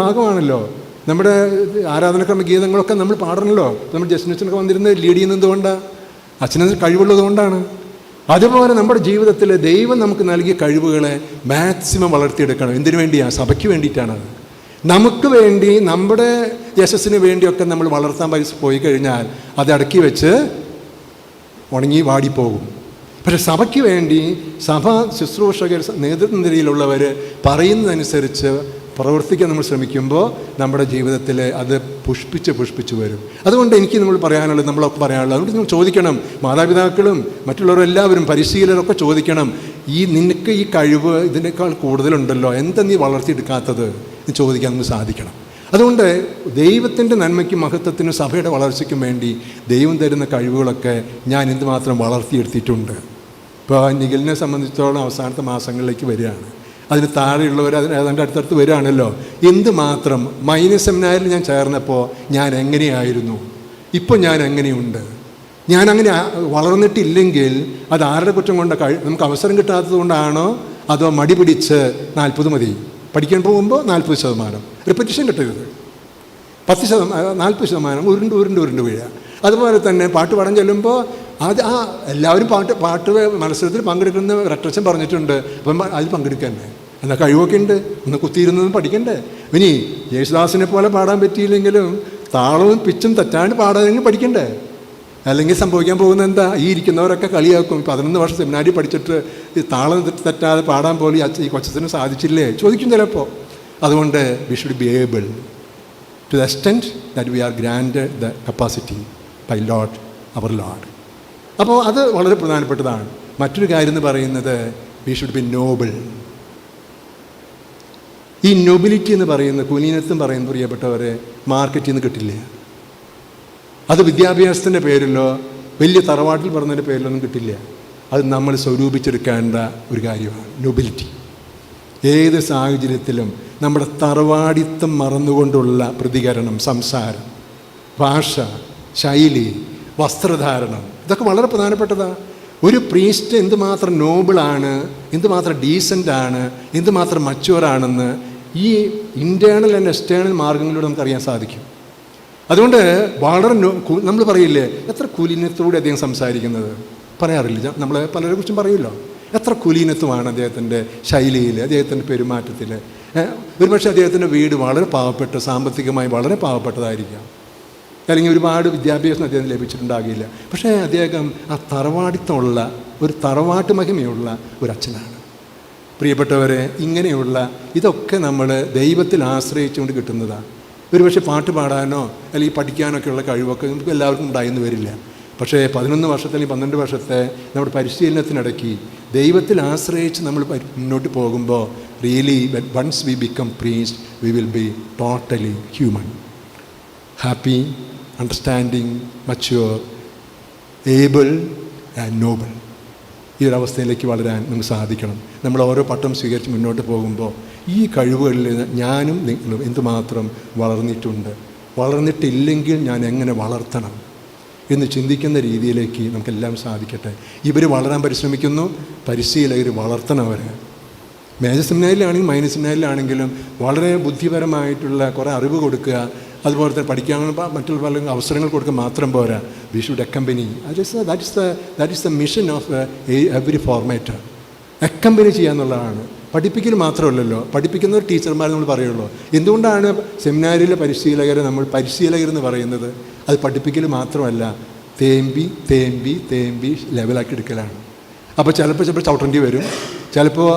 ഭാഗമാണല്ലോ. നമ്മുടെ ആരാധനക്രമ ഗീതങ്ങളൊക്കെ നമ്മൾ പാടണമല്ലോ. നമ്മൾ ജസ്റ്റിനൊക്കെ വന്നിരുന്ന് ലീഡ് ചെയ്യുന്നത് കൊണ്ടാണ്, അച്ഛനതിന് കഴിവുള്ളത് കൊണ്ടാണ്. അതുപോലെ നമ്മുടെ ജീവിതത്തിൽ ദൈവം നമുക്ക് നൽകിയ കഴിവുകളെ മാക്സിമം വളർത്തിയെടുക്കണം. എന്തിനു വേണ്ടിയാണ്? സഭയ്ക്ക് വേണ്ടിയിട്ടാണ്. നമുക്ക് വേണ്ടി, നമ്മുടെ യശസ്സിന് വേണ്ടിയൊക്കെ നമ്മൾ വളർത്താൻ പോയി കഴിഞ്ഞാൽ അത് അടക്കി വെച്ച് ഉണങ്ങി വാടിപ്പോകും. പക്ഷെ സഭയ്ക്ക് വേണ്ടി സഭ ശുശ്രൂഷകർ, നേതൃത്വ നിരയിലുള്ളവർ പറയുന്നതനുസരിച്ച് പ്രവർത്തിക്കാൻ നമ്മൾ ശ്രമിക്കുമ്പോൾ നമ്മുടെ ജീവിതത്തിൽ അത് പുഷ്പിച്ച് വരും. അതുകൊണ്ട് എനിക്ക് നമ്മളൊക്കെ പറയാനുള്ളത്, അതുകൊണ്ട് നിങ്ങൾ ചോദിക്കണം, മാതാപിതാക്കളും മറ്റുള്ളവരെല്ലാവരും പരിശീലകരൊക്കെ ചോദിക്കണം, നിനക്ക് ഈ കഴിവ് ഇതിനേക്കാൾ കൂടുതലുണ്ടല്ലോ, എന്താ നീ വളർത്തിയെടുക്കാത്തത് എന്ന് ചോദിക്കാൻ നമുക്ക് സാധിക്കണം. അതുകൊണ്ട് ദൈവത്തിൻ്റെ നന്മയ്ക്കും മഹത്വത്തിനും സഭയുടെ വളർച്ചയ്ക്കും വേണ്ടി ദൈവം തരുന്ന കഴിവുകളൊക്കെ ഞാൻ എന്തുമാത്രം വളർത്തിയെടുത്തിട്ടുണ്ട്. ഇപ്പോൾ നിഖിലിനെ സംബന്ധിച്ചിടത്തോളം അവസാനത്തെ മാസങ്ങളിലേക്ക് വരികയാണ്. അതിന് താഴെയുള്ളവർ ഏതാണ്ട് അടുത്തടുത്ത് വരികയാണല്ലോ. എന്തുമാത്രം മൈനസ് സെമിനാറിൽ ഞാൻ ചേർന്നപ്പോൾ ഞാൻ എങ്ങനെയായിരുന്നു, ഇപ്പോൾ ഞാൻ എങ്ങനെയുണ്ട്. ഞാനങ്ങനെ വളർന്നിട്ടില്ലെങ്കിൽ അത് ആരുടെ കുറ്റം കൊണ്ട് നമുക്ക് അവസരം കിട്ടാത്തത് കൊണ്ടാണോ, അതോ മടി പിടിച്ച് 40 മതി, പഠിക്കാൻ പോകുമ്പോൾ 40% റിപ്പറ്റീഷൻ കിട്ടരുത്, 10%, 40% ഉരുണ്ട് വീഴുക. അതുപോലെ തന്നെ പാട്ട് പാടാൻ ചെല്ലുമ്പോൾ എല്ലാവരും പാട്ട് മത്സരത്തിൽ പങ്കെടുക്കുന്ന റെക്ടറച്ചൻ പറഞ്ഞിട്ടുണ്ട്, അപ്പം അതിൽ പങ്കെടുക്കണ്ടേ? എന്നാൽ കഴിവൊക്കെ ഉണ്ട്, ഒന്ന് കുത്തിയിരുന്നതും പഠിക്കണ്ടേ? ഇനി യേശുദാസിനെ പോലെ പാടാൻ പറ്റിയില്ലെങ്കിലും താളവും പിച്ചും തെറ്റാണ്ട് പാടാനെങ്കിൽ പഠിക്കണ്ടേ? അല്ലെങ്കിൽ സംഭവിക്കാൻ പോകുന്ന എന്താ? ഈ ഇരിക്കുന്നവരൊക്കെ കളിയാക്കും. 11 വർഷം സെമിനാരി പഠിച്ചിട്ട് ഈ താളം തെറ്റാതെ പാടാൻ പോലും ഈ കൊച്ചത്തിന് സാധിച്ചില്ലേ ചോദിക്കും ചിലപ്പോൾ. അതുകൊണ്ട് we should be able to the extent that we are granted the capacity by Lord our Lord. അപ്പോൾ അത് വളരെ പ്രധാനപ്പെട്ടതാണ്. മറ്റൊരു കാര്യം എന്ന് പറയുന്നത് വി ഷുഡ് ബി നോബിൾ. ഈ നൊബിലിറ്റി എന്ന് പറയുന്ന, കുലീനത്വം പറയുന്ന പ്രിയപ്പെട്ടവരെ, മാർക്കറ്റിൽ നിന്ന് കിട്ടില്ല. അത് വിദ്യാഭ്യാസത്തിൻ്റെ പേരിലോ വലിയ തറവാട്ടിൽ പറഞ്ഞതിൻ്റെ പേരിലൊന്നും കിട്ടില്ല. അത് നമ്മൾ സ്വരൂപിച്ചെടുക്കേണ്ട ഒരു കാര്യമാണ് നൊബിലിറ്റി. ഏത് സാഹചര്യത്തിലും നമ്മുടെ തറവാടിത്തം മറന്നുകൊണ്ടുള്ള പ്രതികരണം, സംസാരം, ഭാഷ, ശൈലി, വസ്ത്രധാരണം, ഇതൊക്കെ വളരെ പ്രധാനപ്പെട്ടതാണ്. ഒരു പ്രീസ്റ്റ് എന്തുമാത്രം നോബിളാണ്, എന്തുമാത്രം ഡീസൻ്റാണ്, എന്തുമാത്രം മച്ചുവറാണെന്ന് ഈ ഇൻറ്റേർണൽ ആൻഡ് എക്സ്റ്റേണൽ മാർഗങ്ങളിലൂടെ നമുക്കറിയാൻ സാധിക്കും. അതുകൊണ്ട് വളരെ നമ്മൾ പറയില്ലേ, എത്ര കുലീനത്തോടെ അദ്ദേഹം സംസാരിക്കുന്നത് പറയാറില്ല. നമ്മളെ പലരെ കുറിച്ചും പറയുമല്ലോ, എത്ര കുലീനത്വമാണ് അദ്ദേഹത്തിൻ്റെ ശൈലിയിൽ, അദ്ദേഹത്തിൻ്റെ പെരുമാറ്റത്തിൽ. ഒരുപക്ഷെ അദ്ദേഹത്തിൻ്റെ വീട് വളരെ പാവപ്പെട്ട, സാമ്പത്തികമായി വളരെ പാവപ്പെട്ടതായിരിക്കാം, അല്ലെങ്കിൽ ഒരുപാട് വിദ്യാഭ്യാസം അദ്ദേഹത്തിന് ലഭിച്ചിട്ടുണ്ടാകില്ല. പക്ഷേ അദ്ദേഹം ആ തറവാടിത്തമുള്ള ഒരു തറവാട്ട് മഹിമയുള്ള ഒരു അച്ഛനാണ്. പ്രിയപ്പെട്ടവരെ, ഇങ്ങനെയുള്ള ഇതൊക്കെ നമ്മൾ ദൈവത്തിൽ ആശ്രയിച്ചുകൊണ്ട് കിട്ടുന്നതാണ്. ഒരുപക്ഷെ പാട്ട് പാടാനോ അല്ലെങ്കിൽ പഠിക്കാനൊക്കെയുള്ള കഴിവൊക്കെ നമുക്ക് എല്ലാവർക്കും ഉണ്ടായെന്ന് വരില്ല. പക്ഷേ 11 വർഷത്തെ അല്ലെങ്കിൽ 12 വർഷത്തെ നമ്മുടെ പരിശീലനത്തിനിടയ്ക്ക് ദൈവത്തിൽ ആശ്രയിച്ച് നമ്മൾ മുന്നോട്ട് പോകുമ്പോൾ really once we become priest we will be totally human, happy, understanding, mature, able and noble. ഈ ഒരവസ്ഥയിലേക്ക് വളരാൻ നമുക്ക് സാധിക്കണം. നമ്മൾ ഓരോ പട്ടം സ്വീകരിച്ച് മുന്നോട്ട് പോകുമ്പോൾ ഈ കഴിവുകളിൽ ഞാനും നിങ്ങളും എന്തുമാത്രം വളർന്നിട്ടില്ലെങ്കിൽ ഞാൻ എങ്ങനെ വളർത്തണം എന്ന് ചിന്തിക്കുന്ന രീതിയിലേക്ക് നമുക്കെല്ലാം സാധിക്കട്ടെ. ഇവർ വളരാൻ പരിശ്രമിക്കുന്നു, പരിശീലകർ വളർത്തണവർ. മേജർ സെമിനാരിലാണെങ്കിലും മൈനർ സെമിനാരിലാണെങ്കിലും വളരെ ബുദ്ധിപരമായിട്ടുള്ള കുറേ അറിവ് കൊടുക്കുക, അതുപോലെ തന്നെ പഠിക്കാൻ മറ്റുള്ള പല അവസരങ്ങൾ കൊടുക്കുക മാത്രം പോരാ. We should accompany. That is the mission of every formator. Accompany ചെയ്യുക എന്നുള്ളതാണ്. പഠിപ്പിക്കൽ മാത്രമല്ലല്ലോ, പഠിപ്പിക്കുന്ന ടീച്ചർമാർ നമ്മൾ പറയുള്ളൂ. എന്തുകൊണ്ടാണ് സെമിനാരിലെ പരിശീലകരെ നമ്മൾ പരിശീലകരെന്ന് പറയുന്നത്? അത് പഠിപ്പിക്കൽ മാത്രമല്ല, തേമ്പി ലെവലാക്കി എടുക്കലാണ്. അപ്പോൾ ചിലപ്പോൾ ചവിട്ടേണ്ടി വരും, ചിലപ്പോൾ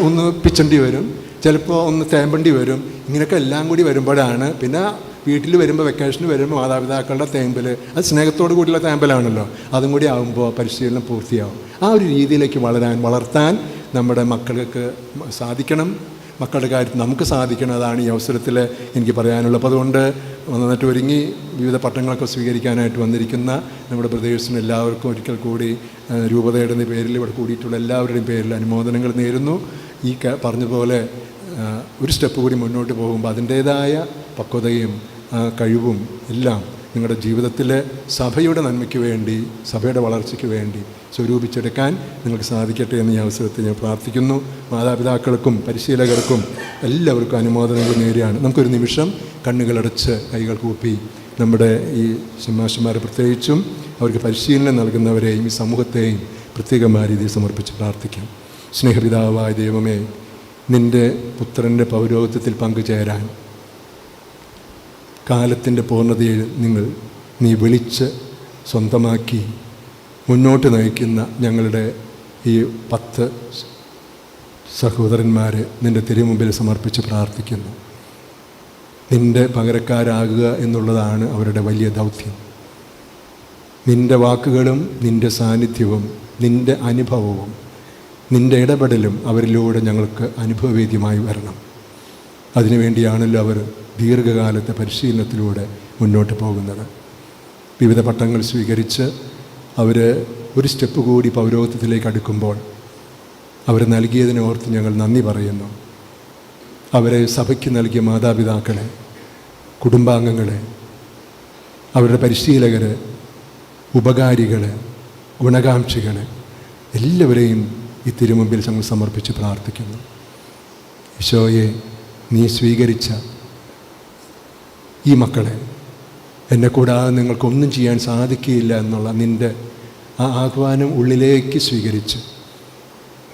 ഒന്ന് പിച്ചേണ്ടി വരും, ചിലപ്പോൾ ഒന്ന് തേമ്പേണ്ടി വരും. ഇങ്ങനെയൊക്കെ എല്ലാം കൂടി വരുമ്പോഴാണ് പിന്നെ വീട്ടിൽ വരുമ്പോൾ, വെക്കേഷന് വരുമ്പോൾ മാതാപിതാക്കളുടെ തേമ്പൽ, അത് സ്നേഹത്തോടു കൂടിയുള്ള തേമ്പലാണല്ലോ, അതും കൂടി ആകുമ്പോൾ പരിശീലനം പൂർത്തിയാവും. ആ ഒരു രീതിയിലേക്ക് വളർത്താൻ നമ്മുടെ മക്കൾക്ക് സാധിക്കണം. മക്കളുടെ കാര്യത്തിൽ നമുക്ക് സാധിക്കണം. അതാണ് ഈ അവസരത്തിൽ എനിക്ക് പറയാനുള്ളത്. അപ്പോൾ അതുകൊണ്ട് നന്നായിട്ട് ഒരുങ്ങി വിവിധ പട്ടങ്ങളൊക്കെ സ്വീകരിക്കാനായിട്ട് വന്നിരിക്കുന്ന നമ്മുടെ ബ്രദേഴ്സിന് എല്ലാവർക്കും ഒരിക്കൽ കൂടി രൂപതയുടെ പേരിൽ ഇവിടെ കൂടിയിട്ടുള്ള എല്ലാവരുടെയും പേരിൽ അനുമോദനങ്ങൾ നേരുന്നു. ഈ പറഞ്ഞതുപോലെ ഒരു സ്റ്റെപ്പ് കൂടി മുന്നോട്ട് പോകുമ്പോൾ അതിൻ്റേതായ പക്വതയും കഴിവും എല്ലാം നിങ്ങളുടെ ജീവിതത്തിലെ സഭയുടെ നന്മയ്ക്ക് വേണ്ടി, സഭയുടെ വളർച്ചയ്ക്ക് വേണ്ടി സ്വരൂപിച്ചെടുക്കാൻ നിങ്ങൾക്ക് സാധിക്കട്ടെ എന്ന് ഈ അവസരത്തിൽ ഞാൻ പ്രാർത്ഥിക്കുന്നു. മാതാപിതാക്കൾക്കും പരിശീലകർക്കും എല്ലാവർക്കും അനുമോദനങ്ങൾ നേരെയാണ്. നമുക്കൊരു നിമിഷം കണ്ണുകളടച്ച് കൈകൾ കൂപ്പി നമ്മുടെ ഈ ശമ്മാശന്മാരെ പ്രത്യേകിച്ചും അവർക്ക് പരിശീലനം നൽകുന്നവരെയും ഈ സമൂഹത്തെയും പ്രത്യേകമായ രീതിയിൽ സമർപ്പിച്ച് പ്രാർത്ഥിക്കാം. സ്നേഹപിതാവായ ദൈവമേ, നിൻ്റെ പുത്രൻ്റെ പൗരോഹിത്യത്തിൽ പങ്കുചേരാൻ കാലത്തിൻ്റെ പൂർണ്ണതയിൽ നീ വിളിച്ച് സ്വന്തമാക്കി മുന്നോട്ട് നയിക്കുന്ന ഞങ്ങളുടെ ഈ 10 സഹോദരന്മാരെ നിൻ്റെ തിരുമുമ്പിൽ സമർപ്പിച്ച് പ്രാർത്ഥിക്കുന്നു. നിൻ്റെ പകരക്കാരാകുക എന്നുള്ളതാണ് അവരുടെ വലിയ ദൗത്യം. നിൻ്റെ വാക്കുകളും നിൻ്റെ സാന്നിധ്യവും നിൻ്റെ അനുഭവവും നിൻ്റെ ഇടപെടലും അവരിലൂടെ ഞങ്ങൾക്ക് അനുഭവവേദ്യമായി വരണം. അതിനുവേണ്ടിയാണല്ലോ അവർ ദീർഘകാലത്തെ പരിശീലനത്തിലൂടെ മുന്നോട്ട് പോകുന്നത്. വിവിധ പട്ടങ്ങൾ സ്വീകരിച്ച് അവർ ഒരു സ്റ്റെപ്പ് കൂടി പൗരോഹിത്യത്തിലേക്ക് അടുക്കുമ്പോൾ അവർ നൽകിയതിനോർത്ത് ഞങ്ങൾ നന്ദി പറയുന്നു. അവരെ സഭയ്ക്ക് നൽകിയ മാതാപിതാക്കളെ, കുടുംബാംഗങ്ങളെ, അവരുടെ പരിശീലകരെ, ഉപകാരികളെ, ഗുണകാംക്ഷികളെ എല്ലാവരെയും ഈ തിരുമുമ്പിൽ ഞങ്ങൾ സമർപ്പിച്ച് പ്രാർത്ഥിക്കുന്നു. ഈശോയെ, നീ സ്വീകരിച്ച ഈ മക്കളെ, എന്നെ കൂടാതെ നിങ്ങൾക്കൊന്നും ചെയ്യാൻ സാധിക്കുകയില്ല എന്നുള്ള നിൻ്റെ ആ ആഹ്വാനം ഉള്ളിലേക്ക് സ്വീകരിച്ച്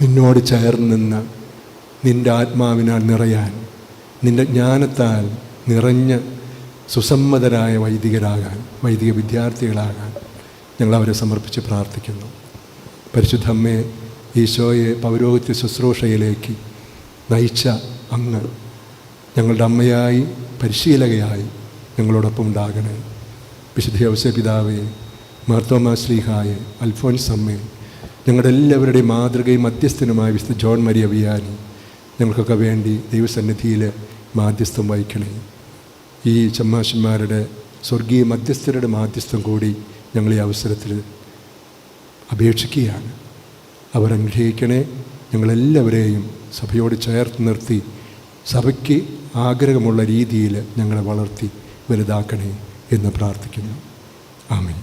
നിന്നോട് ചേർന്ന് നിന്ന് നിൻ്റെ ആത്മാവിനാൽ നിറയാൻ, നിൻ്റെ ജ്ഞാനത്താൽ നിറഞ്ഞ് സുസമ്മതരായ വൈദിക വിദ്യാർത്ഥികളാകാൻ ഞങ്ങളവരെ സമർപ്പിച്ച് പ്രാർത്ഥിക്കുന്നു. പരിശുദ്ധ അമ്മേ, ഈശോയെ പൗരോഹിത്യ ശുശ്രൂഷയിലേക്ക് നയിച്ച അങ്ങ് ഞങ്ങളുടെ അമ്മയായി, പരിശീലകയായി ഞങ്ങളോടൊപ്പം ഉണ്ടാകണേ. വിശുദ്ധ ഔസേപിതാവേ, മാർത്തോമാ ശ്ലീഹായെ, അൽഫോൻസ് അമ്മേ, ഞങ്ങളുടെ എല്ലാവരുടെയും മാതൃകയും മധ്യസ്ഥനുമായ വിശുദ്ധ ജോൺ മരിയ വിയാനി, ഞങ്ങൾക്കൊക്കെ വേണ്ടി ദൈവസന്നിധിയിൽ മാധ്യസ്ഥം വഹിക്കണേ. ഈ ചമ്മാശന്മാരുടെ സ്വർഗീയ മധ്യസ്ഥരുടെ മാധ്യസ്ഥം കൂടി ഞങ്ങൾ ഈ അവസരത്തിൽ അപേക്ഷിക്കുകയാണ്. അവർ അനുഗ്രഹിക്കണേ. ഞങ്ങളെല്ലാവരെയും സഭയോട് ചേർത്ത് നിർത്തി സഭയ്ക്ക് ആഗ്രഹമുള്ള രീതിയിൽ ഞങ്ങളെ വളർത്തി വലുതാക്കണേ എന്ന് പ്രാർത്ഥിക്കുന്നു. ആമേൻ.